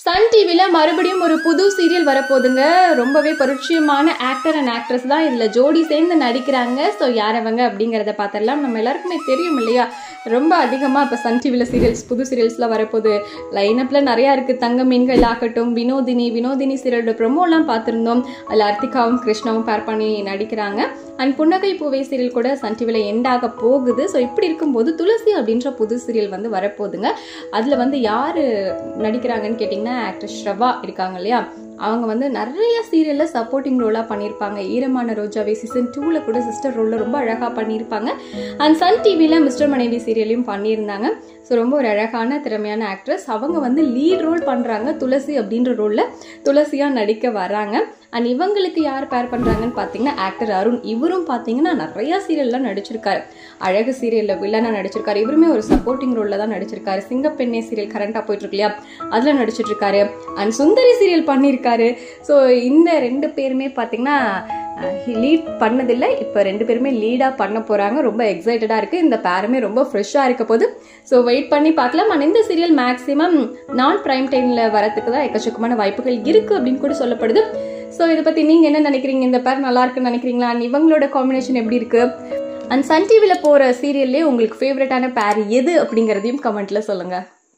Sun டிவில மறுபடியும் ஒரு புது சீரியல் வரப்போகுதுங்க. ரொம்பவே பரிச்சயமான ஆக்டர் அண்ட் ஆக்ட்ரஸ் தான் இதில் ஜோடி சேர்ந்து நடிக்கிறாங்க. ஸோ யார் அவங்க அப்படிங்கிறத பார்த்துடலாம். நம்ம எல்லாருக்குமே தெரியும் இல்லையா, ரொம்ப அதிகமாக இப்போ சன் டிவியில் சீரியல்ஸ், புது சீரியல்ஸ்லாம் வரப்போகுது. லைனப்பில் நிறையா இருக்குது. தங்க மீன்கள் ஆகட்டும், வினோதினி சீரியலோட ப்ரொமோலாம் பார்த்துருந்தோம். அதில் அர்த்திகாவும் கிருஷ்ணாவும் பேர் பண்ணி நடிக்கிறாங்க. அண்ட் புன்னகை பூவை சீரியல் கூட சன் டிவியில் எண்டாக போகுது. ஸோ இப்படி இருக்கும்போது துளசி அப்படின்ற புது சீரியல் வந்து வரப்போகுதுங்க. அதில் வந்து யார் நடிக்கிறாங்கன்னு கேட்டிங்கன்னா, ஆக்டர் ஸ்ரவா இருக்காங்க இல்லையா, அவங்க வந்து நிறைய சீரியல்ல சப்போர்ட்டிங் ரோலாக பண்ணியிருப்பாங்க. ஈரமான ரோஜாவே சீசன் 2ல கூட சிஸ்டர் ரோலில் ரொம்ப அழகாக பண்ணியிருப்பாங்க. அண்ட் சன் டிவியில் மிஸ்டர் மனைவி சீரியலையும் பண்ணியிருந்தாங்க. ஸோ ரொம்ப ஒரு அழகான திறமையான ஆக்ட்ரஸ். அவங்க வந்து லீட் ரோல் பண்ணுறாங்க. துளசி அப்படின்ற ரோலில் துளசியாக நடிக்க வராங்க. அண்ட் இவங்களுக்கு யார் பேர் பண்ணுறாங்கன்னு பார்த்தீங்கன்னா, ஆக்டர் அருண். இவரும் பார்த்தீங்கன்னா நிறையா சீரியல்லாம் நடிச்சிருக்காரு. அழகு சீரியலில் வில்லனாக நடிச்சிருக்காரு. இவருமே ஒரு சப்போர்ட்டிங் ரோலில் தான் நடிச்சிருக்காரு. சிங்கப்பெண்ணே சீரியல் கரண்டாக போயிட்டு இருக்கு இல்லையா, அதில் நடிச்சிட்ருக்காரு. அண்ட் சுந்தரி சீரியல் பண்ணியிருக்காரு. ஸோ இந்த 2 பேருமே பார்த்தீங்கன்னா லீட் பண்ணதில்லை, இப்போ 2 பேருமே லீடாக பண்ண போகிறாங்க. ரொம்ப எக்ஸைட்டடாக இருக்குது. இந்த பேருமே ரொம்ப ஃப்ரெஷ்ஷாக இருக்க போது. ஸோ வெயிட் பண்ணி பார்க்கலாம். அண்ட் இந்த சீரியல் மேக்ஸிமம் நான் பிரைம் டைமில் வரத்துக்கு தான் எக்கச்சக்கமான வாய்ப்புகள் இருக்குது அப்படின்னு கூட சொல்லப்படுது. ஸோ இதை பற்றி நீங்கள் என்ன நினைக்கிறீங்க? இந்த பேர் நல்லா இருக்குன்னு நினைக்கிறீங்களா? அண்ட் இவங்களோட காம்பினேஷன் எப்படி இருக்குது? அண்ட் சன் டிவியில் போகிற சீரியல்லே உங்களுக்கு ஃபேவரட்டான பேர் எது அப்படிங்கிறதையும் கமெண்ட்டில் சொல்லுங்கள்.